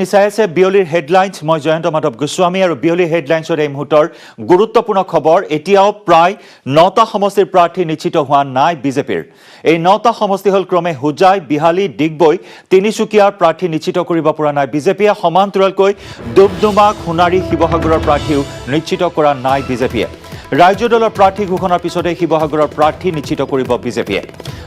নিচাইছে বিয়লিৰ হেডলাইন্স মই জয়ন্ত মাধৱ গোস্বামী আৰু বিয়লিৰ হেডলাইন্সৰ এই মুহূৰ্তৰ গুৰুত্বপূৰ্ণ খবৰ এতিয়াও প্ৰায় 9টা সমষ্টিৰ প্ৰাৰ্থী নিশ্চিত হোৱা নাই বিজেপিৰ এই 9টা সমষ্টি হল ক্ৰমে হুজাই বিহালী ডিগবৈ তিনিচুকীয়াৰ প্ৰাৰ্থী নিশ্চিত কৰিব পৰা নাই বিজেপিয়ে সমান্তৰালকৈ দুবদুমা খুনাৰী শিৱসাগৰৰ প্ৰাৰ্থীও নিশ্চিত কৰা নাই বিজেপিয়ে ৰাজ্য দলৰ প্ৰাৰ্থী ঘোষণাৰ পিছতে শিৱসাগৰৰ প্ৰাৰ্থী নিশ্চিত কৰিব বিজেপিয়ে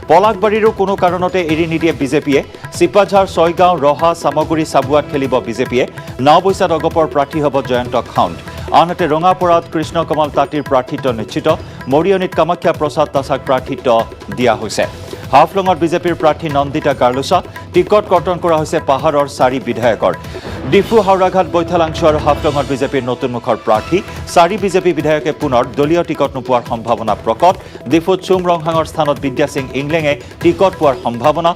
পলাকবাৰীৰো কোনো কাৰণতে এৰি নিদিয়ে বিজেপিয়ে সিপাঝাৰ ছয়গাঁও ৰহা সামগুৰি সাবুৱাত খেলিব বিজেপিয়ে নবৈছাত অগপৰ প্ৰাৰ্থী হ'ব জয়ন্ত খাউণ্ড আনহাতে ৰঙাপৰাত কৃষ্ণ কমল তাঁতীৰ প্ৰাৰ্থিত্ব নিশ্চিত মৰিয়নিত কামাখ্যা প্ৰসাদ তাছাক প্ৰাৰ্থিত্ব দিয়া হৈছে হাফলঙত বিজেপিৰ প্ৰাৰ্থী নন্দিতা গাৰ্লুছা টিকট কৰ্তন কৰা হৈছে পাহাৰৰ 4 বিধায়কৰ ডিফু হাওৰাঘাট বৈঠালাংশ আৰু হাফলঙত বিজেপিৰ নতুন মুখৰ প্ৰাৰ্থী 4 বিজেপি বিধায়কে পুনৰ দলীয় টিকট নোপোৱাৰ সম্ভাৱনা প্ৰকট ডিফুত চুম ৰংহাঙৰ স্থানত বিদ্যা সিং ইংলেঙে টিকট পোৱাৰ সম্ভাৱনা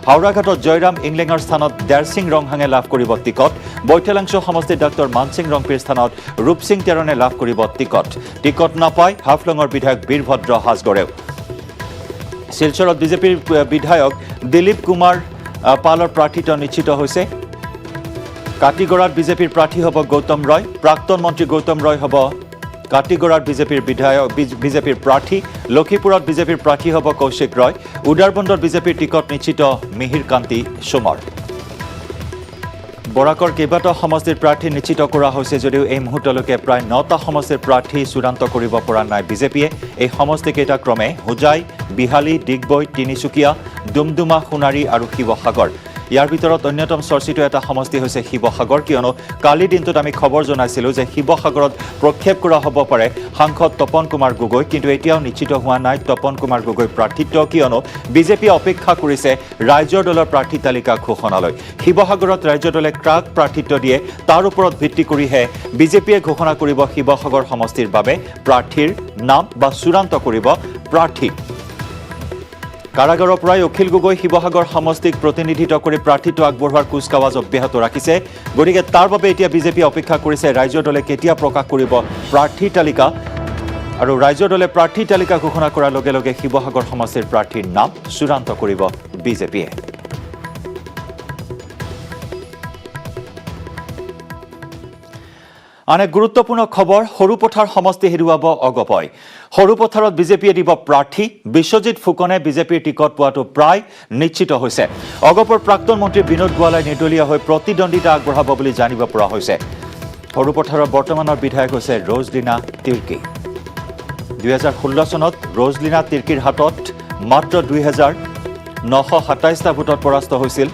হাওৰাঘাটত জয়ৰাম ইংলেঙৰ স্থানত দেৰ সিং ৰংহাঙে লাভ কৰিব টিকট বৈঠালাংশ সমষ্টিত ডক্টৰ মানসিং ৰংপিৰ স্থানত ৰূপসিং তেৰণে লাভ কৰিব টিকট নাপায় হাফলঙৰ বিধায়ক বীৰভদ্ৰ হাজগৰেও শিলচৰত বিজেপিৰ বিধায়ক দিলীপ কুমাৰ পালৰ প্ৰাৰ্থিত্ব নিশ্চিত হৈছে কাটিগড়াত বিজেপিৰ প্ৰাৰ্থী হ'ব গৌতম ৰয় প্ৰাক্তন মন্ত্ৰী গৌতম ৰয় হ'ব কাটিগড়াত বিজেপিৰ বিধায়ক বিজেপিৰ প্ৰাৰ্থী লক্ষীপুৰত বিজেপিৰ প্ৰাৰ্থী হ'ব কৌশিক ৰয় উদাৰবন্দত বিজেপিৰ টিকট নিশ্চিত মিহিৰ কান্তি সোমৰ বৰাকৰ কেইবাটাও সমষ্টিৰ প্ৰাৰ্থী নিশ্চিত কৰা হৈছে যদিও এই মুহূৰ্তলৈকে প্ৰায় 9টা সমষ্টিৰ প্ৰাৰ্থী চূড়ান্ত কৰিব পৰা নাই বিজেপিয়ে এই সমষ্টিকেইটা ক্ৰমে হুজাই বিহালী ডিগবৈ তিনিচুকীয়া ডুমডুমা সোণাৰী আৰু শিৱসাগৰ ইয়াৰ ভিতৰত অন্যতম চৰ্চিত এটা সমষ্টি হৈছে শিৱসাগৰ কিয়নো কালি দিনটোত আমি খবৰ জনাইছিলোঁ যে শিৱসাগৰত প্ৰক্ষেপ কৰা হ'ব পাৰে সাংসদ তপন কুমাৰ গগৈ কিন্তু এতিয়াও নিশ্চিত হোৱা নাই তপন কুমাৰ গগৈ প্ৰাৰ্থিত্ব কিয়নো বিজেপি অপেক্ষা কৰিছে ৰাজ্যৰ দলৰ প্ৰাৰ্থী তালিকা ঘোষণালৈ শিৱসাগৰত ৰাজ্য দলে কাক প্ৰাৰ্থিত্ব দিয়ে তাৰ ওপৰত ভিত্তি কৰিহে বিজেপিয়ে ঘোষণা কৰিব শিৱসাগৰ সমষ্টিৰ বাবে প্ৰাৰ্থীৰ নাম বা চূড়ান্ত কৰিব প্ৰাৰ্থী কাৰাগাৰৰ পৰাই অখিল গগৈ শিৱসাগৰ সমষ্টিক প্ৰতিনিধিত্ব কৰি প্ৰাৰ্থিত্ব আগবঢ়োৱাৰ কুচকাৱাজ অব্যাহত ৰাখিছে গতিকে তাৰ বাবে এতিয়া বিজেপি অপেক্ষা কৰিছে ৰাজ্য দলে কেতিয়া প্ৰকাশ কৰিব প্ৰাৰ্থী তালিকা আৰু ৰাজ্য দলে প্ৰাৰ্থী তালিকা ঘোষণা কৰাৰ লগে লগে শিৱসাগৰ সমষ্টিৰ প্ৰাৰ্থীৰ নাম চূড়ান্ত কৰিব বিজেপিয়ে আন এক গুৰুত্বপূৰ্ণ খবৰ সৰুপথাৰ সমষ্টি হেৰুৱাব অগপই সৰুপথাৰত বিজেপিয়ে দিব প্ৰাৰ্থী বিশ্বজিৎ ফুকনে বিজেপিৰ টিকট পোৱাটো প্ৰায় নিশ্চিত হৈছে অগপৰ প্ৰাক্তন মন্ত্ৰী বিনোদ গোৱালাই নিৰ্দলীয় হৈ প্ৰতিদ্বন্দ্বিতা আগবঢ়াব বুলি জানিব পৰা হৈছে সৰুপথাৰৰ বৰ্তমানৰ বিধায়ক হৈছে ৰজলিনা তিৰ্কী 2016 চনত ৰজলিনা তিৰ্কীৰ হাতত মাত্ৰ 2927টা ভোটত পৰাস্ত হৈছিল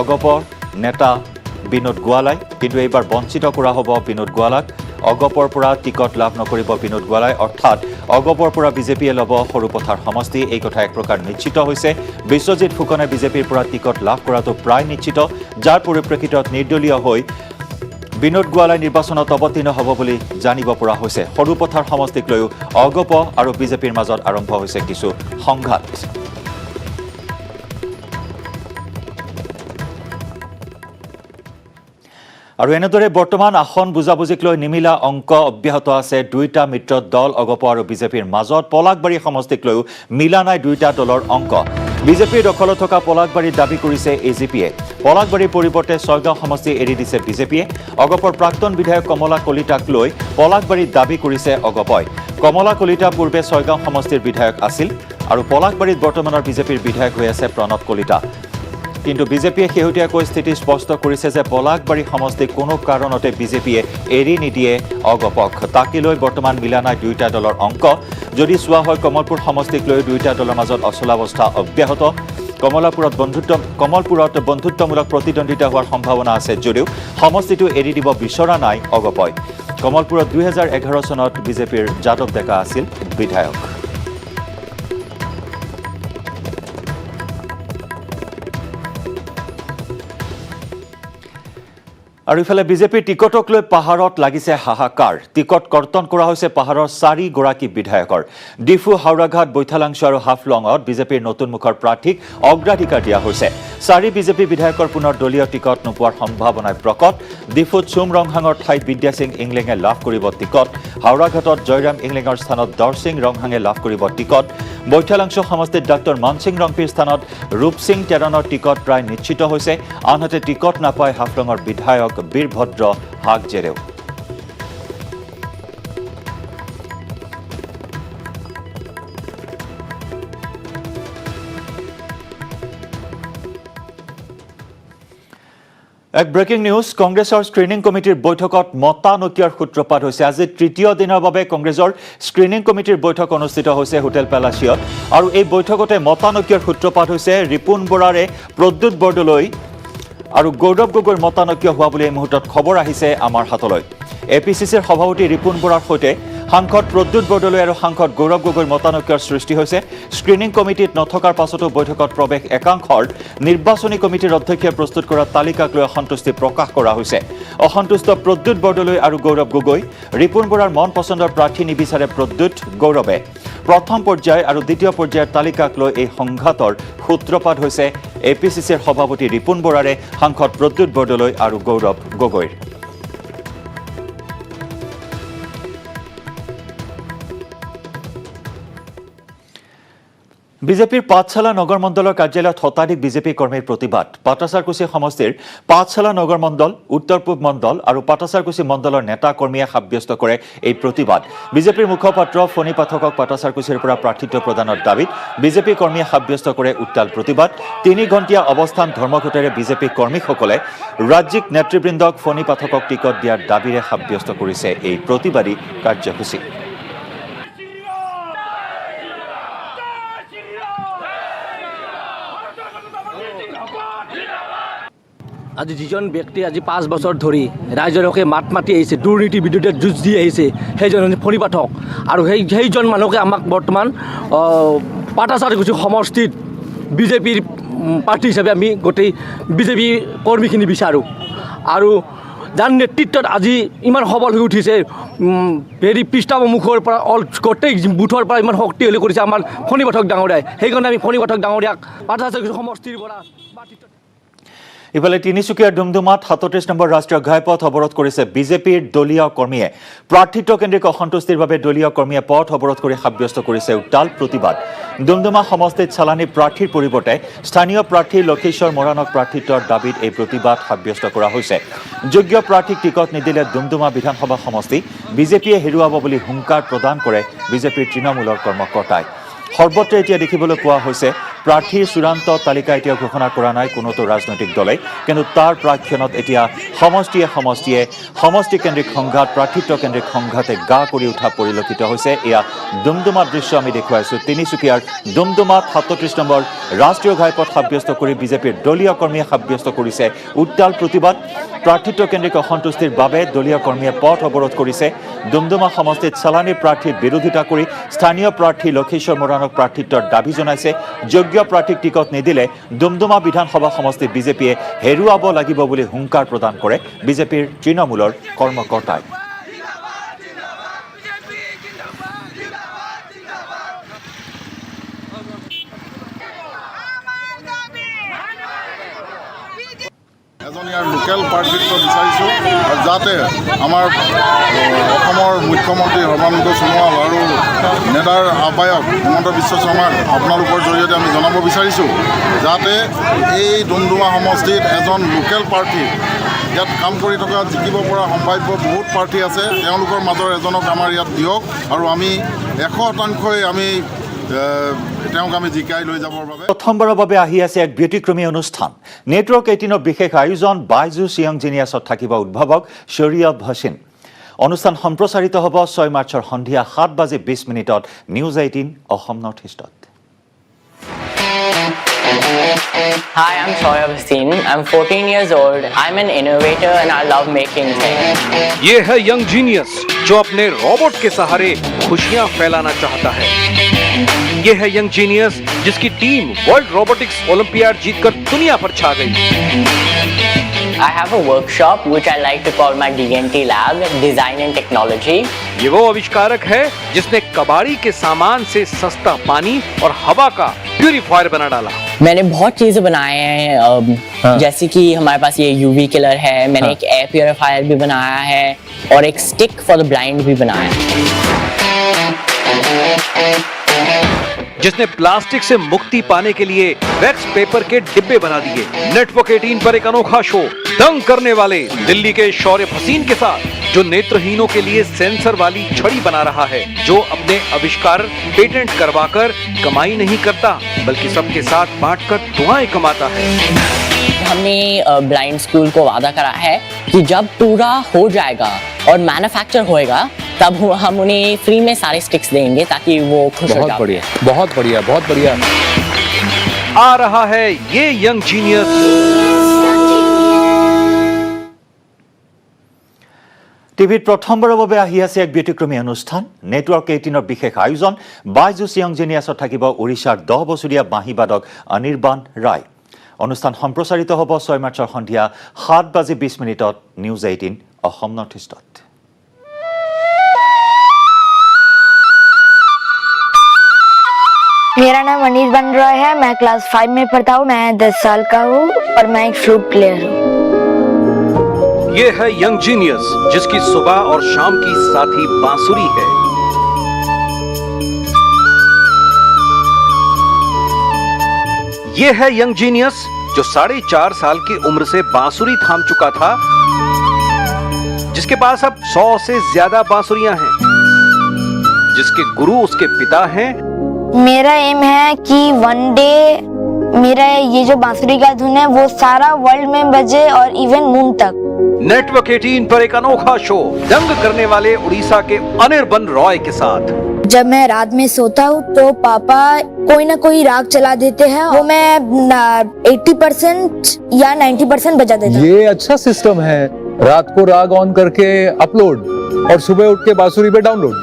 অগপৰ নেতা বিনোদ গোৱালাই কিন্তু এইবাৰ বঞ্চিত কৰা হ'ব বিনোদ গোৱালাক অগপৰ পৰা টিকট লাভ নকৰিব বিনোদ গোৱালাই অৰ্থাৎ অগপৰ পৰা বিজেপিয়ে ল'ব সৰুপথাৰ সমষ্টি এই কথা এক প্ৰকাৰ নিশ্চিত হৈছে বিশ্বজিৎ ফুকনে বিজেপিৰ পৰা টিকট লাভ কৰাটো প্ৰায় নিশ্চিত যাৰ পৰিপ্ৰেক্ষিতত নিৰ্দলীয় হৈ বিনোদ গোৱালাই নিৰ্বাচনত অৱতীৰ্ণ হ'ব বুলি জানিব পৰা হৈছে সৰুপথাৰ সমষ্টিক লৈও অগপ আৰু বিজেপিৰ মাজত আৰম্ভ হৈছে কিছু সংঘাত আৰু এনেদৰে বৰ্তমান আসন বুজাবুজিক লৈ নিমিলা অংক অব্যাহত আছে দুইটা মিত্ৰ দল অগপ আৰু বিজেপিৰ মাজত পলাকবাৰী সমষ্টিক লৈও মিলা নাই দুইটা দলৰ অংক বিজেপিৰ দখলত থকা পলাকবাৰীত দাবী কৰিছে এজিপিয়ে পলাকবাৰীৰ পৰিৱৰ্তে ছয়গাঁও সমষ্টি এৰি দিছে বিজেপিয়ে অগপৰ প্ৰাক্তন বিধায়ক কমলা কলিতাক লৈ পলাকবাৰীত দাবী কৰিছে অগপই কমলা কলিতা পূৰ্বে ছয়গাঁও সমষ্টিৰ বিধায়ক আছিল আৰু পলাকবাৰীত বৰ্তমানৰ বিজেপিৰ বিধায়ক হৈ আছে প্ৰণৱ কলিতা কিন্তু বিজেপিয়ে শেহতীয়াকৈ স্থিতি স্পষ্ট কৰিছে যে পলাকবাৰী সমষ্টি কোনো কাৰণতে বিজেপিয়ে এৰি নিদিয়ে অগপক তাকে লৈ বৰ্তমান মিলা নাই দুইটা দলৰ অংক যদি চোৱা হয় কমলপুৰ সমষ্টিক লৈ দুইটা দলৰ মাজত অচলাৱস্থা অব্যাহত কমলপুৰত বন্ধুত্বমূলক প্ৰতিদ্বন্দ্বিতা হোৱাৰ সম্ভাৱনা আছে যদিও সমষ্টিটো এৰি দিব বিচৰা নাই অগপই কমলপুৰত 2011 চনত বিজেপিৰ যাদৱ ডেকা আছিল বিধায়ক আৰু ইফালে বিজেপিৰ টিকটক লৈ পাহাৰত লাগিছে হাহাকাৰ। টিকট কৰ্তন কৰা হৈছে পাহাৰৰ 4 গৰাকী বিধায়কৰ। ডিফু, হাওৰাঘাট, বৈঠালাংছ আৰু হাফলঙত বিজেপিৰ নতুন মুখৰ প্ৰাৰ্থীক অগ্ৰাধিকাৰ দিয়া হৈছে। 4 বিজেপি বিধায়কৰ পুনৰ দলীয় টিকট নোপোৱাৰ সম্ভাৱনাই প্ৰকট। ডিফুত চুম ৰংহাঙৰ ঠাইত বিদ্যা সিং ইংলেঙে লাভ কৰিব টিকট। হাওৰাঘাটত জয়ৰাম ইংলেঙৰ স্থানত দৰ সিং ৰংহাঙে লাভ কৰিব টিকট। বৈঠালাংছ সমষ্টিত ডাক্তৰ মানসিং ৰংপিৰ স্থানত ৰূপ সিং তেৰণৰ টিকট প্ৰায় নিশ্চিত হৈছে। আনহাতে টিকট নাপায় হাফলঙৰ বিধায়ক বীৰভদ্ৰ হাগজেৰেও। এক ব্ৰেকিং নিউজ। কংগ্ৰেছৰ স্ক্ৰিনিং কমিটিৰ বৈঠকত মতানৈক্যৰ সূত্ৰপাত হৈছে। আজি তৃতীয় দিনৰ বাবে কংগ্ৰেছৰ স্ক্ৰিনিং কমিটিৰ বৈঠক অনুষ্ঠিত হৈছে হোটেল পেলাচিয়ত। আৰু এই বৈঠকতে মতানৈক্যৰ সূত্ৰপাত হৈছে। ৰিপুণ বৰাৰে প্ৰদ্যুৎ বৰদলৈ আৰু গৌৰৱ গগৈৰ মতানৈক্য হোৱা বুলি এই মুহূৰ্তত খবৰ আহিছে আমাৰ হাতলৈ। এপিচিচিৰ সভাপতি ৰিপুণ বৰাৰ সৈতে সাংসদ প্ৰদ্যুৎ বৰদলৈ আৰু সাংসদ গৌৰৱ গগৈৰ মতানৈক্যৰ সৃষ্টি হৈছে। স্ক্ৰিনিং কমিটিত নথকাৰ পাছতো বৈঠকত প্ৰৱেশ একাংশৰ নিৰ্বাচনী কমিটিৰ অধ্যক্ষে প্ৰস্তুত কৰা তালিকাক লৈ অসন্তুষ্টি প্ৰকাশ কৰা হৈছে। অসন্তুষ্ট প্ৰদ্যুৎ বৰদলৈ আৰু গৌৰৱ গগৈ। ৰিপুণ বৰাৰ মন পচন্দৰ প্ৰাৰ্থী নিবিচাৰে প্ৰদ্যুৎ, গৌৰৱে। প্ৰথম পৰ্যায় আৰু দ্বিতীয় পৰ্যায়ৰ তালিকাক লৈ এই সংঘাতৰ সূত্ৰপাত হৈছে এপিচিচিৰ সভাপতি ৰিপুণ বৰাৰে সাংসদ প্ৰদ্যুৎ বৰদলৈ আৰু গৌৰৱ গগৈৰ। বিজেপিৰ পাঠশালা নগৰ মণ্ডলৰ কাৰ্যালয়ত শতাধিক বিজেপি কৰ্মীৰ প্ৰতিবাদ। পাটাচাৰকুছি সমষ্টিৰ পাঠশালা নগৰ মণ্ডল, উত্তৰ পূব মণ্ডল আৰু পাটাচাৰকুছি মণ্ডলৰ নেতা কৰ্মীয়ে সাব্যস্ত কৰে এই প্ৰতিবাদ। বিজেপিৰ মুখপাত্ৰ ফণী পাঠকক পাটাচাৰকুছিৰ পৰা প্ৰাৰ্থিত্ব প্ৰদানৰ দাবীত বিজেপি কৰ্মীয়ে সাব্যস্ত কৰে উত্তাল প্ৰতিবাদ। 3 ঘণ্টীয়া অৱস্থান ধৰ্মঘটেৰে বিজেপি কৰ্মীসকলে ৰাজ্যিক নেতৃবৃন্দক ফণী পাঠকক টিকট দিয়াৰ দাবীৰে সাব্যস্ত কৰিছে এই প্ৰতিবাদী কাৰ্যসূচী। আজি যিজন ব্যক্তি আজি 5 বছৰ ধৰি ৰাইজৰ হকে মাত মাতি আহিছে, দুৰ্নীতিৰ বিৰুদ্ধে যুঁজ দি আহিছে, সেইজন ফণী পাঠক। আৰু সেইজন মানুহকে আমাক বৰ্তমান পাটাচাৰকুছি সমষ্টিত বিজেপিৰ প্ৰাৰ্থী হিচাপে আমি গোটেই বিজেপি কৰ্মীখিনি বিচাৰোঁ। আৰু যাৰ নেতৃত্বত আজি ইমান সবল হৈ উঠিছে, হেৰি পৃষ্ঠমুখৰ পৰা গোটেই বুথৰ পৰা ইমান শক্তিশালী কৰিছে আমাৰ ফণী পাঠক ডাঙৰীয়াই। সেইকাৰণে আমি ফণী পাঠক ডাঙৰীয়াক পাটাচাৰকুছি সমষ্টিৰ পৰা ইফালে তিনিচুকীয়াৰ ডুমডুমাত 37 নম্বৰ ৰাষ্ট্ৰীয় ঘাইপথ অৱৰোধ কৰিছে বিজেপিৰ দলীয় কৰ্মীয়ে। প্ৰাৰ্থিত্ব কেন্দ্ৰিক অসন্তুষ্টিৰ বাবে দলীয় কৰ্মীয়ে পথ অৱৰোধ কৰি সাব্যস্ত কৰিছে উত্তাল প্ৰতিবাদ। ডুমডুমা সমষ্টিত চালানী প্ৰাৰ্থীৰ পৰিৱৰ্তে স্থানীয় প্ৰাৰ্থী লক্ষেশ্বৰ মৰাণক প্ৰাৰ্থিত্বৰ দাবীত এই প্ৰতিবাদ সাব্যস্ত কৰা হৈছে। যোগ্য প্ৰাৰ্থীক টিকট নিদিলে ডুমডুমা বিধানসভা সমষ্টি বিজেপিয়ে হেৰুৱাব বুলি হুংকাৰ প্ৰদান কৰে বিজেপিৰ তৃণমূলৰ কৰ্মকৰ্তাই। সৰ্বত্ৰ এতিয়া দেখিবলৈ পোৱা হৈছে প্ৰাৰ্থীৰ চূড়ান্ত তালিকা এতিয়া ঘোষণা কৰা নাই কোনোটো ৰাজনৈতিক দলে, কিন্তু তাৰ প্ৰাক্ষণত এতিয়া সমষ্টিকেন্দ্ৰিক সংঘাত, প্ৰাৰ্থিত্ব কেন্দ্ৰিক সংঘাতে গা কৰি উঠা পৰিলক্ষিত হৈছে। এয়া ডুমডুমাৰ দৃশ্য আমি দেখুৱাইছোঁ। তিনিচুকীয়াৰ ডুমডুমাত 37 নম্বৰ ৰাষ্ট্ৰীয় ঘাইপথ সাব্যস্ত কৰি বিজেপিৰ দলীয় কৰ্মীয়ে সাব্যস্ত কৰিছে উত্তাল প্ৰতিবাদ। প্ৰাৰ্থিত্ব কেন্দ্ৰিক অসন্তুষ্টিৰ বাবে দলীয় কৰ্মীয়ে পথ অৱৰোধ কৰিছে। ডুমডুমা সমষ্টিত চালানী প্ৰাৰ্থীৰ বিৰোধিতা কৰি স্থানীয় প্ৰাৰ্থী লক্ষেশ্বৰ মৰাণক প্ৰাৰ্থিত্বৰ দাবী জনাইছে। যোগ্য প্ৰাৰ্থীক টিকট নিদিলে ডুমডুমা বিধানসভা সমষ্টিত বিজেপিয়ে হেৰুৱাব লাগিব বুলি হুংকাৰ প্ৰদান কৰে বিজেপিৰ তৃণমূলৰ কৰ্মকৰ্তাই। এজন ইয়াৰ লোকেল প্ৰাৰ্থিত্ব বিচাৰিছোঁ, আৰু যাতে আমাৰ অসমৰ মুখ্যমন্ত্ৰী সৰ্বানন্দ সোণোৱাল আৰু নেডাৰ আহ্বায়ক হিমন্ত বিশ্ব শৰ্মাক আপোনালোকৰ জৰিয়তে আমি জনাব বিচাৰিছোঁ যাতে এই ডুমডুমা সমষ্টিত এজন লোকেল প্ৰাৰ্থী, ইয়াত কাম কৰি থকা জিকিব পৰা সম্ভাৱ্য বহুত প্ৰাৰ্থী আছে, তেওঁলোকৰ মাজৰ এজনক আমাৰ ইয়াত দিয়ক আৰু আমি 100% আমি তেওঁক আমি জিকাই লৈ যাবৰ বাবে প্ৰথমবাৰৰ বাবে আহি আছে এক ব্যতিক্ৰমী অনুষ্ঠান। নেটৱৰ্ক 18ৰ বিশেষ আয়োজন বাইজুছ য়ং জিনিয়াছত থাকিব উদ্ভাৱক শৰিয়ত ভাছিন। অনুষ্ঠান সম্প্ৰচাৰিত হ'ব 6 মাৰ্চৰ সন্ধিয়া 7:20 নিউজ 18 অসম নৰ্থ ইষ্টত। Hi, I'm Shoaib Haseen. I'm 14 years old. I'm an innovator and I love making things. ये है यंग जीनियस जो अपने रोबोट के सहारे खुशियां फैलाना चाहता है। ये है यंग जीनियस जिसकी टीम वर्ल्ड रोबोटिक्स ओलंपियाड जीतकर दुनिया पर छा गई। I have a workshop which I like to call my DNT lab, Design and Technology. ये वो आविष्कारक है जिसने कबाड़ी के सामान से सस्ता पानी और हवा का प्यूरीफायर बना डाला। मैंने बहुत चीजें बनाए हैं, जैसे कि हमारे पास ये UV किलर है, मैंने एक एयर प्यूरीफायर भी बनाया है और एक स्टिक फॉर द ब्लाइंड भी बनाया है। जिसने प्लास्टिक से मुक्ति पाने के लिए वैक्स पेपर के डिब्बे बना दिए। नेटवर्क 18 पर एक अनोखा शो दंग करने वाले दिल्ली के शौर्य हसीन के साथ, जो नेत्रहीनों के लिए सेंसर वाली छड़ी बना रहा है, जो अपने आविष्कार पेटेंट करवाकर कमाई नहीं करता बल्कि सबके साथ बांटकर दुआएं कमाता है। हमने ब्लाइंड स्कूल को वादा करा है कि जब पूरा हो जाएगा और मैन्युफैक्चर होएगा तब हम उन्हें फ्री में सारे स्टिक्स देंगे ताकि वो खुश हो जाए। बहुत बढ़िया, बहुत बढ़िया, बहुत बढ़िया। आ रहा है ये यंग जीनियस। টিভিত প্ৰথমবাৰৰ বাবে আহি আছে এক ব্যতিক্ৰমী অনুষ্ঠান। নেটৱৰ্ক 18ৰ বিশেষ আয়োজন। বাইজুছ য়ং জিনিয়াছত থাকিব ওড়িশাৰ 10 বছৰীয়া বাঁহীবাদক অনিৰ্বাণ ৰায়। অনুষ্ঠান সম্প্ৰচাৰিত হ'ব 6 মাৰ্চৰ সন্ধিয়া 7:20 নিউজ 18 অসম নৰ্থ ইষ্টত। मेरा नाम अनिर्बाण रॉय है। मैं क्लास 5 में पढ़ता हूँ। मैं 10 साल का हूँ और मैं एक फ्लूट प्लेयर हूँ। ये है यंग जीनियस जिसकी सुबह और शाम की साथी बांसुरी है। ये है यंग जीनियस जो 4.5 साल की उम्र से बांसुरी थाम चुका था, जिसके पास अब 100 से ज्यादा बांसुरियां हैं, जिसके गुरु उसके पिता हैं। मेरा एम है कि वन डे मेरा ये जो बांसुरी का धुन है वो सारा वर्ल्ड में बजे और इवन मून तक। नेटवर्क 18 पर एक अनोखा शो दंग करने वाले उड़ीसा के अनिर्बाण रॉय के साथ। जब मैं रात में सोता हूँ तो पापा कोई ना कोई राग चला देते हैं, वो मैं 80% या 90% बजा देता हूँ। ये अच्छा सिस्टम है। रात को राग ऑन करके अपलोड और सुबह उठ के बांसुरी पे डाउनलोड।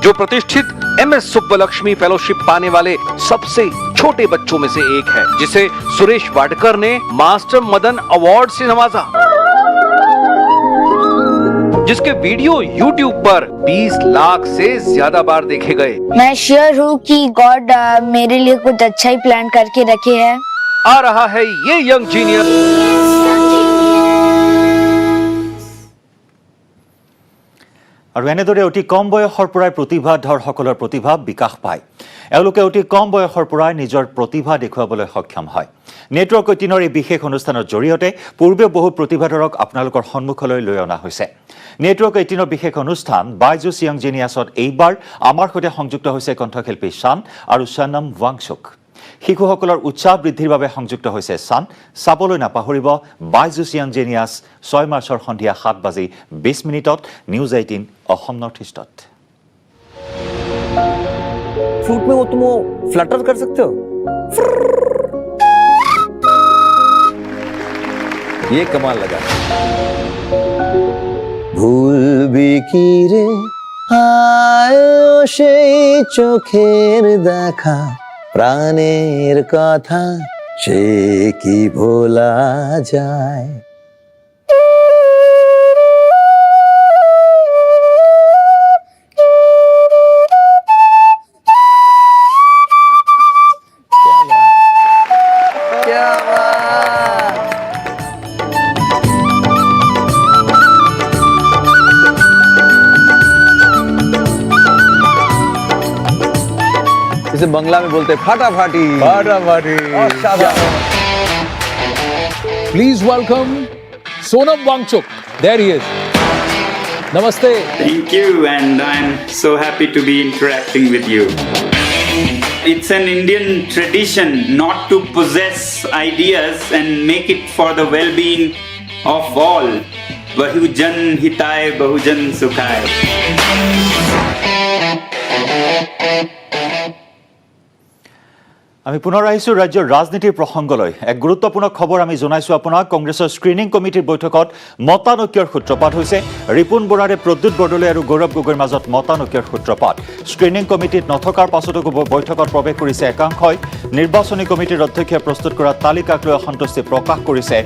जो प्रतिष्ठित MS सुब्बलक्ष्मी फेलोशिप पाने वाले सबसे छोटे बच्चों में से एक है, जिसे सुरेश वाडकर ने मास्टर मदन अवार्ड से नवाजा, जिसके वीडियो YouTube पर 20 लाख से ज्यादा बार देखे गए। मैं श्योर हूँ कि गॉड मेरे लिए कुछ अच्छा ही प्लान करके रखे है। आ रहा है ये यंग जीनियस। আৰু এনেদৰে অতি কম বয়সৰ পৰাই প্ৰতিভাধৰসকলৰ প্ৰতিভা বিকাশ পায়। এওঁলোকে অতি কম বয়সৰ পৰাই নিজৰ প্ৰতিভা দেখুৱাবলৈ সক্ষম হয়। নেটৱৰ্ক 18ৰ এই বিশেষ অনুষ্ঠানৰ জৰিয়তে পূৰ্বে বহু প্ৰতিভাধৰক আপোনালোকৰ সন্মুখলৈ লৈ অনা হৈছে। নেটৱৰ্ক 18ৰ বিশেষ অনুষ্ঠান বাইজুছ য়ং জিনিয়াছত এইবাৰ আমাৰ সৈতে সংযুক্ত হৈছে কণ্ঠশিল্পী শান আৰু সনম ৱাংচুক। শিশুসকলৰ উৎসাহ বৃদ্ধিৰ বাবে সংযুক্ত হৈছে শান। চাবলৈ নাপাহৰিব বাইজুছ য়ং জিনিয়াছ 6 মাৰ্চৰ সন্ধিয়া 7:20 নিউজ 18 অসম নৰ্থ ইষ্টত। फ्लूट में वो तुम फ्लटर कर सकते हो। ये कमाल लगा। ভুলবি কি রে আয় সেই চোখের দেখা, প্রাণের কথা সে কি ভোলা যায়। इसे बंगला में बोलते फाटाफाटी। फाटाफाटी। Please welcome Sonam Wangchuk. There he is. नमस्ते। Thank you, and I'm so happy to be interacting with you. It's an Indian tradition not to possess ideas and make it for the well-being of all. Bahujan Hitai, Bahujan Sukhai. আমি পুনৰ আহিছোঁ ৰাজ্যৰ ৰাজনীতিৰ প্ৰসংগলৈ এক গুৰুত্বপূৰ্ণ খবৰ আমি জনাইছোঁ আপোনাক কংগ্ৰেছৰ স্ক্ৰিনিং কমিটিৰ বৈঠকত মতানৈক্যৰ সূত্ৰপাত হৈছে ৰিপুন বৰাৰে প্ৰদ্যুৎ বৰদলৈ আৰু গৌৰৱ গগৈৰ মাজত মতানৈক্যৰ সূত্ৰপাত স্ক্ৰিনিং কমিটিত নথকাৰ পাছতো বৈঠকত প্ৰৱেশ কৰিছে একাংশই নিৰ্বাচনী কমিটিৰ অধ্যক্ষই প্ৰস্তুত কৰা তালিকাক লৈ অসন্তুষ্টি প্ৰকাশ কৰিছে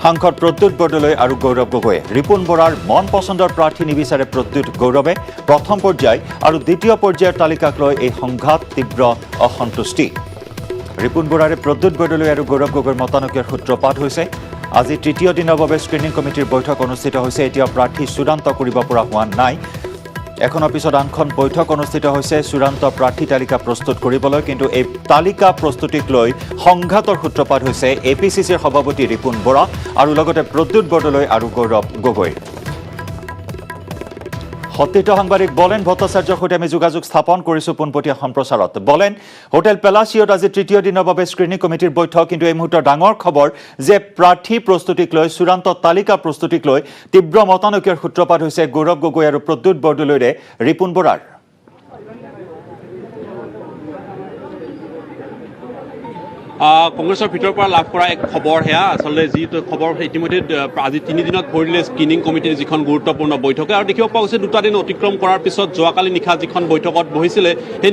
সাংসদ প্ৰদ্যুৎ বৰদলৈ আৰু গৌৰৱ গগৈয়ে ৰিপুন বৰাৰ মন পচন্দৰ প্ৰাৰ্থী নিবিচাৰে প্ৰদ্যুৎ গৌৰৱে প্ৰথম পৰ্যায় আৰু দ্বিতীয় পৰ্যায়ৰ তালিকাক লৈ এই সংঘাত তীব্ৰ অসন্তুষ্টি ৰিপুন বৰাৰে প্ৰদ্যুৎ বৰদলৈ আৰু গৌৰৱ গগৈৰ মতানৈক্যৰ সূত্ৰপাত হৈছে আজি তৃতীয় দিনৰ বাবে স্ক্ৰিনিং কমিটিৰ বৈঠক অনুষ্ঠিত হৈছে এতিয়া প্ৰাৰ্থী চূড়ান্ত কৰিব পৰা হোৱা নাই এখনৰ পিছত আনখন বৈঠক অনুষ্ঠিত হৈছে চূড়ান্ত প্ৰাৰ্থী তালিকা প্ৰস্তুত কৰিবলৈ কিন্তু এই তালিকা প্ৰস্তুতিক লৈ সংঘাতৰ সূত্ৰপাত হৈছে এপিচিচিৰ সভাপতি ৰিপুন বৰা আৰু লগতে প্ৰদ্যুৎ বৰদলৈ আৰু গৌৰৱ গগৈৰ সতীৰ্থ সাংবাদিক বলেন ভট্টাচাৰ্যৰ সৈতে আমি যোগাযোগ স্থাপন কৰিছোঁ পোনপটীয়া সম্প্ৰচাৰত বলেন হোটেল পেলাচিঅত আজি তৃতীয় দিনৰ বাবে স্ক্ৰিনিং কমিটিৰ বৈঠক কিন্তু এই মুহূৰ্তৰ ডাঙৰ খবৰ যে প্ৰাৰ্থী প্ৰস্তুতিক লৈ চূড়ান্ত তালিকা প্ৰস্তুতিক লৈ তীব্ৰ মতানৈক্যৰ সূত্ৰপাত হৈছে গৌৰৱ গগৈ আৰু প্ৰদ্যুৎ বৰদলৈৰে ৰিপুন বৰাৰ কংগ্ৰেছৰ ভিতৰৰ পৰা লাভ কৰা এক খবৰ সেয়া আচলতে যিটো খবৰ ইতিমধ্যে আজি 3 দিনত ভৰিলে স্ক্ৰিনিং কমিটিৰ যিখন গুৰুত্বপূৰ্ণ বৈঠকে আৰু দেখিব পোৱা গৈছে 2টা দিন অতিক্ৰম কৰাৰ পিছত যোৱাকালি নিশা যিখন বৈঠকত বহিছিলে সেই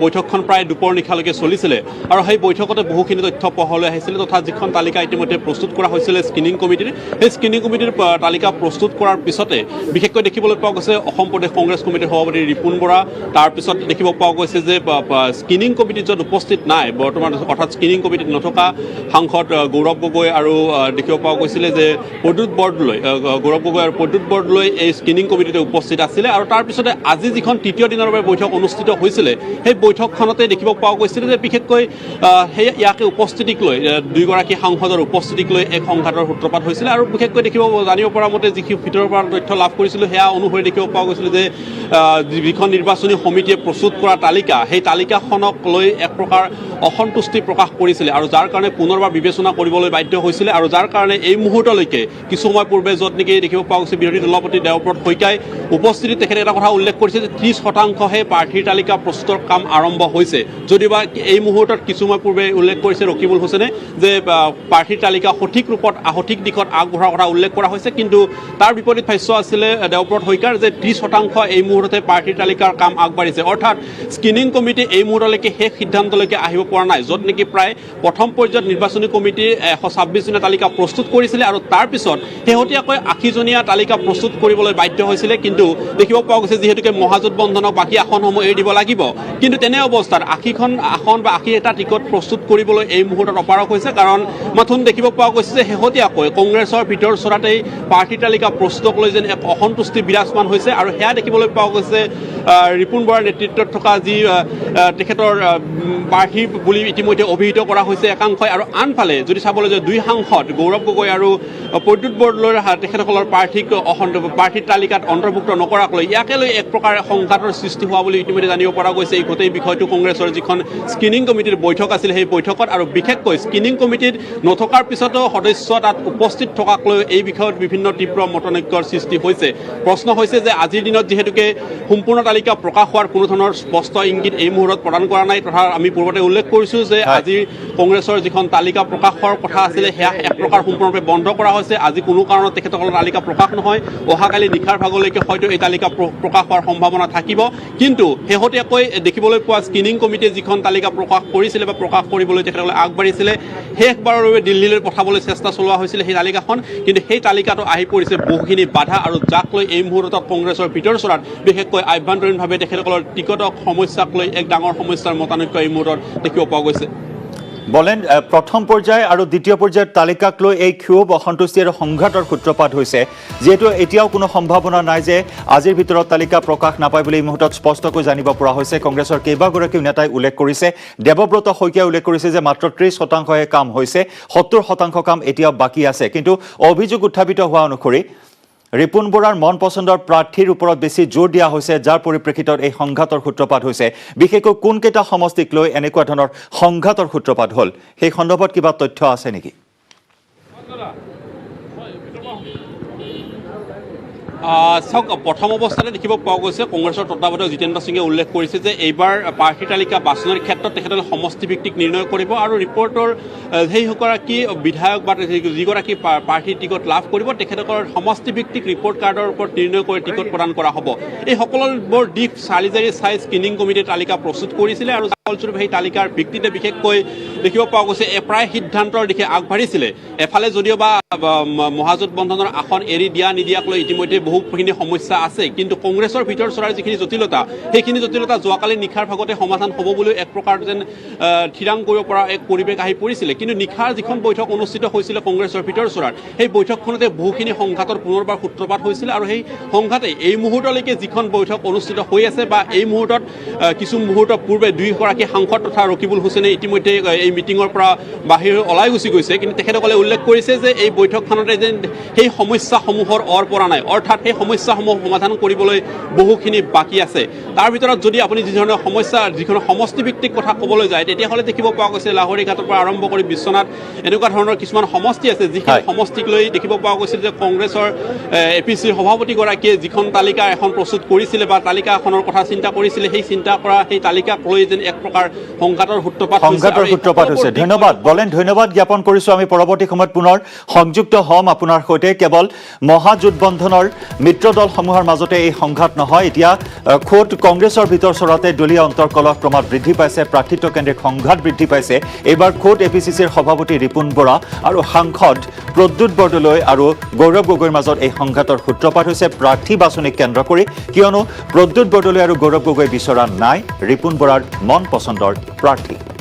বৈঠকখন প্ৰায় দুপৰ নিশালৈকে চলিছিলে আৰু সেই বৈঠকতে বহুখিনি তথ্য পোহৰলৈ আহিছিলে তথা যিখন তালিকা ইতিমধ্যে প্ৰস্তুত কৰা হৈছিলে স্ক্ৰিনিং কমিটিৰ সেই স্ক্ৰিনিং কমিটিৰ তালিকা প্ৰস্তুত কৰাৰ পিছতে বিশেষকৈ দেখিবলৈ পোৱা গৈছে অসম প্ৰদেশ কংগ্ৰেছ কমিটিৰ সভাপতি ৰিপুন বৰা তাৰপিছত দেখিব পোৱা গৈছে যে স্ক্ৰিনিং কমিটিত য'ত উপস্থিত নাই বৰ্তমান অৰ্থাৎ স্ক্ৰিনিং কমিটিত নথকা সাংসদ গৌৰৱ গগৈ আৰু দেখিব পোৱা গৈছিলে যে প্ৰদ্যুৎ বৰদলৈ গৌৰৱ গগৈ আৰু প্ৰদ্যুৎ বৰদলৈ এই স্ক্ৰিনিং কমিটিতে উপস্থিত আছিলে আৰু তাৰপিছতে আজি যিখন তৃতীয় দিনৰ বাবে বৈঠক অনুষ্ঠিত হৈছিলে সেই বৈঠকখনতে দেখিব পোৱা গৈছিলে যে বিশেষকৈ সেই ইয়াকে উপস্থিতিক লৈ দুয়োগৰাকী সাংসদৰ উপস্থিতিক লৈ এক সংঘাতৰ সূত্ৰপাত হৈছিলে আৰু বিশেষকৈ জানিব পৰা মতে যিখিনি ভিতৰৰ পৰা তথ্য লাভ কৰিছিলোঁ সেয়া অনুসৰি দেখিব পোৱা গৈছিলে যে যিখন নিৰ্বাচনী সমিতিয়ে প্ৰস্তুত কৰা তালিকা সেই তালিকাখনক লৈ এক প্ৰকাৰ অসন্তুষ্টি প্ৰকাশ কৰিছিলে আৰু যাৰ কাৰণে পুনৰবাৰ বিবেচনা কৰিবলৈ বাধ্য হৈছিলে আৰু যাৰ কাৰণে এই মুহূৰ্তলৈকে কিছু সময় পূৰ্বে য'ত নেকি দেখিব পোৱা গৈছে বিৰোধী দলপতি দেৱব্ৰত শইকীয়াই উপস্থিতিত তেখেতে এটা কথা উল্লেখ কৰিছে যে 30%হে প্ৰাৰ্থীৰ তালিকা প্ৰস্তুতৰ কাম আৰম্ভ হৈছে যদিবা এই মুহূৰ্তত কিছু সময় পূৰ্বে উল্লেখ কৰিছে ৰকিবুল হুছেইনে যে প্ৰাৰ্থীৰ তালিকা সঠিক ৰূপত সঠিক দিশত আগবঢ়াৰ কথা উল্লেখ কৰা হৈছে কিন্তু তাৰ বিপৰীত ভাষ্য আছিলে দেৱব্ৰত শইকীয়াৰ যে 30% এই মুহূৰ্ততে প্ৰাৰ্থীৰ তালিকাৰ কাম আগবাঢ়িছে অৰ্থাৎ স্ক্ৰিনিং কমিটি এই মুহূৰ্তলৈকে শেষ সিদ্ধান্তলৈকে আহিব পৰা নাই য'ত নেকি প্ৰায় প্ৰথম পৰ্যায়ত নিৰ্বাচনী কমিটিৰ 126জনীয়া তালিকা প্ৰস্তুত কৰিছিলে আৰু তাৰপিছত শেহতীয়াকৈ 80জনীয়া তালিকা প্ৰস্তুত কৰিবলৈ বাধ্য হৈছিলে কিন্তু দেখিব পোৱা গৈছে যিহেতুকে মহাজোঁট বন্ধনক বাকী আসনসমূহ এৰি দিব লাগিব কিন্তু তেনে অৱস্থাত 80খন আসন বা 80টা টিকট প্ৰস্তুত কৰিবলৈ এই মুহূৰ্তত অপাৰক হৈছে কাৰণ মাথোন দেখিব পোৱা গৈছে যে শেহতীয়াকৈ কংগ্ৰেছৰ ভিতৰ চৰাতেই প্ৰাৰ্থী তালিকা প্ৰস্তুতক লৈ যেন এক অসন্তুষ্টি বিৰাজমান হৈছে আৰু সেয়া দেখিবলৈ পোৱা গৈছে ৰিপুন বৰাৰ নেতৃত্বত থকা যি তেখেতৰ প্ৰাৰ্থী বুলি ইতিমধ্যে অভিহিত কৰা হৈছে একাংশই আৰু আনফালে যদি চাবলৈ যায় দুই সাংসদ গৌৰৱ গগৈ আৰু প্ৰদ্যুৎ বৰদলৈৰ তেখেতসকলৰ প্ৰাৰ্থীৰ তালিকাত অন্তৰ্ভুক্ত নকৰাকৈ ইয়াকে লৈ এক প্ৰকাৰ সংঘাতৰ সৃষ্টি হোৱা বুলি ইতিমধ্যে জানিব পৰা গৈছে এই গোটেই বিষয়টো কংগ্ৰেছৰ যিখন স্ক্ৰিনিং কমিটিৰ বৈঠক আছিল সেই বৈঠকত আৰু বিশেষকৈ স্ক্ৰিনিং কমিটিত নথকাৰ পিছতো সদস্য তাত উপস্থিত থকাক লৈ এই বিষয়ত বিভিন্ন তীব্ৰ মতানৈক্যৰ সৃষ্টি হৈছে প্ৰশ্ন হৈছে যে আজিৰ দিনত যিহেতুকে সম্পূৰ্ণ তালিকা প্ৰকাশ হোৱাৰ কোনো ধৰণৰ স্পষ্ট ইংগিত এই মুহূৰ্তত প্ৰদান কৰা নাই তথা আমি পূৰ্বতে উল্লেখ কৰিছোঁ যে আজি কংগ্ৰেছৰ যিখন তালিকা প্ৰকাশৰ কথা আছিলে সেয়া এক প্ৰকাৰ সম্পূৰ্ণৰূপে বন্ধ কৰা হৈছে আজি কোনো কাৰণত তেখেতসকলৰ তালিকা প্ৰকাশ নহয় অহাকালি নিশাৰ ভাগলৈকে হয়তো এই তালিকা প্ৰকাশ হোৱাৰ সম্ভাৱনা থাকিব কিন্তু শেহতীয়াকৈ দেখিবলৈ পোৱা স্ক্ৰিনিং কমিটিয়ে যিখন তালিকা প্ৰকাশ কৰিছিলে বা প্ৰকাশ কৰিবলৈ তেখেতসকলে আগবাঢ়িছিলে শেষবাৰৰ বাবে দিল্লীলৈ পঠাবলৈ চেষ্টা চলোৱা হৈছিলে সেই তালিকাখন কিন্তু সেই তালিকাটো আহি পৰিছে বহুখিনি বাধা আৰু যাক লৈ এই মুহূৰ্তত কংগ্ৰেছৰ ভিতৰ চৰাত বিশেষকৈ আভ্যন্তৰীণভাৱে তেখেতসকলৰ টিকটক সমস্যাক লৈ এক ডাঙৰ সমস্যাৰ মতানৈক্য এই মুহূৰ্তত দেখিব পোৱা গৈছে বলেন প্ৰথম পৰ্যায় আৰু দ্বিতীয় পৰ্যায়ৰ তালিকাক লৈ এই ক্ষোভ অসন্তুষ্টি আৰু সংঘাতৰ সূত্ৰপাত হৈছে যিহেতু এতিয়াও কোনো সম্ভাৱনা নাই যে আজিৰ ভিতৰত তালিকা প্ৰকাশ নাপায় বুলি এই মুহূৰ্তত স্পষ্টকৈ জানিব পৰা হৈছে কংগ্ৰেছৰ কেইবাগৰাকীও নেতাই উল্লেখ কৰিছে দেৱব্ৰত শইকীয়াই উল্লেখ কৰিছে যে মাত্ৰ 30%হে কাম হৈছে 70% কাম এতিয়াও বাকী আছে কিন্তু অভিযোগ উত্থাপিত হোৱা অনুসৰি ৰিপুন বৰাৰ মন পচন্দৰ প্ৰাৰ্থীৰ ওপৰত বেছি জোৰ দিয়া হৈছে যাৰ পৰিপ্ৰেক্ষিতত এই সংঘাতৰ সূত্ৰপাত হৈছে বিশেষকৈ কোনকেইটা সমষ্টিক লৈ এনেকুৱা ধৰণৰ সংঘাতৰ সূত্ৰপাত হ'ল সেই সন্দৰ্ভত কিবা তথ্য আছে নেকি চাওক প্ৰথম অৱস্থাতে দেখিব পোৱা গৈছে কংগ্ৰেছৰ তত্ত্বাৱধায়ক জিতেন্দ্ৰ সিঙে উল্লেখ কৰিছে যে এইবাৰ প্ৰাৰ্থী তালিকা বাছনিৰ ক্ষেত্ৰত তেখেতসকলে সমষ্টিভিত্তিক নিৰ্ণয় কৰিব আৰু ৰিপৰ্টৰ সেইগৰাকী বিধায়ক বা যিগৰাকী প্ৰাৰ্থীৰ টিকট লাভ কৰিব তেখেতসকলৰ সমষ্টিভিত্তিক ৰিপৰ্ট কাৰ্ডৰ ওপৰত নিৰ্ণয় কৰি টিকট প্ৰদান কৰা হ'ব। এই সকলোবোৰ দিশ চালি জাৰি চাই স্ক্ৰিনিং কমিটিয়ে তালিকা প্ৰস্তুত কৰিছিলে আৰু ফলস্বৰূপে সেই তালিকাৰ ভিত্তিতে বিশেষকৈ দেখিব পোৱা গৈছে প্ৰায় সিদ্ধান্তৰ দিশে আগবাঢ়িছিলে। এফালে যদিওবা মহাজোঁট বন্ধনৰ আসন এৰি দিয়া নিদিয়াক লৈ ইতিমধ্যে বহুখিনি সমস্যা আছে, কিন্তু কংগ্ৰেছৰ ভিতৰ চৰাৰ যিখিনি জটিলতা সেইখিনি জটিলতা যোৱাকালি নিশাৰ ভাগতে সমাধান হ'ব বুলি এক প্ৰকাৰ যেন থিৰাং কৰিব পৰা এক পৰিৱেশ আহি পৰিছিলে। কিন্তু নিশাৰ যিখন বৈঠক অনুষ্ঠিত হৈছিলে কংগ্ৰেছৰ ভিতৰ চৰাৰ সেই বৈঠকখনতে বহুখিনি সংঘাতৰ পুনৰবাৰ সূত্ৰপাত হৈছিলে আৰু সেই সংঘাতে এই মুহূৰ্তলৈকে যিখন বৈঠক অনুষ্ঠিত হৈ আছে বা এই মুহূৰ্তত কিছু মুহূৰ্ত পূৰ্বে দুয়োগৰাকী সাংসদ তথা ৰকিবুল হুছেইনে ইতিমধ্যে এই মিটিঙৰ পৰা বাহিৰ ওলাই গুচি গৈছে, কিন্তু তেখেতসকলে উল্লেখ কৰিছে যে এই বৈঠকখনতে যেন সেই সমস্যাসমূহৰ পৰা নাই, অৰ্থাৎ সেই সমস্যাসমূহ সমাধান কৰিবলৈ বহুখিনি বাকী আছে। তাৰ ভিতৰত যদি আপুনি যিধৰণৰ সমস্যা যিখন সমষ্টিভিত্তিক কথা ক'বলৈ যায় তেতিয়াহ'লে দেখিব পোৱা গৈছে লাহৰীঘাটৰ পৰা আৰম্ভ কৰি বিশ্বনাথ এনেকুৱা ধৰণৰ কিছুমান সমষ্টি আছে যিখিনি সমষ্টিক লৈ দেখিব পোৱা গৈছিল যে কংগ্ৰেছৰ APCৰ সভাপতিগৰাকীয়ে যিখন তালিকা এখন প্ৰস্তুত কৰিছিলে বা তালিকা এখনৰ কথা চিন্তা কৰিছিলে সেই চিন্তা কৰা সেই তালিকাক লৈ যেন এক প্ৰকাৰ সংঘাতৰ সূত্ৰপাত হৈছে। ধন্যবাদ বলেন, ধন্যবাদ জ্ঞাপন কৰিছোঁ। আমি পৰৱৰ্তী সময়ত পুনৰ সংযুক্ত হ'ম আপোনাৰ সৈতে। কেৱল মহাজোঁটবন্ধনৰ মিত্ৰ দলসমূহৰ মাজতে এই সংঘাত নহয়, এতিয়া খোদ কংগ্ৰেছৰ ভিতৰ চৰাতে দলীয় অন্তৰ্কলহ ক্ৰমাৎ বৃদ্ধি পাইছে, প্ৰাৰ্থিত্ব কেন্দ্ৰিক সংঘাত বৃদ্ধি পাইছে। এইবাৰ খোদ APCCৰ সভাপতি ৰিপুণ বৰা আৰু সাংসদ প্ৰদ্যুৎ বৰদলৈ আৰু গৌৰৱ গগৈৰ মাজত এই সংঘাতৰ সূত্ৰপাত হৈছে প্ৰাৰ্থী বাছনিক কেন্দ্ৰ কৰি, কিয়নো প্ৰদ্যুৎ বৰদলৈ আৰু গৌৰৱ গগৈ বিচৰা নাই ৰিপুণ বৰাৰ মন পচন্দৰ প্ৰাৰ্থী।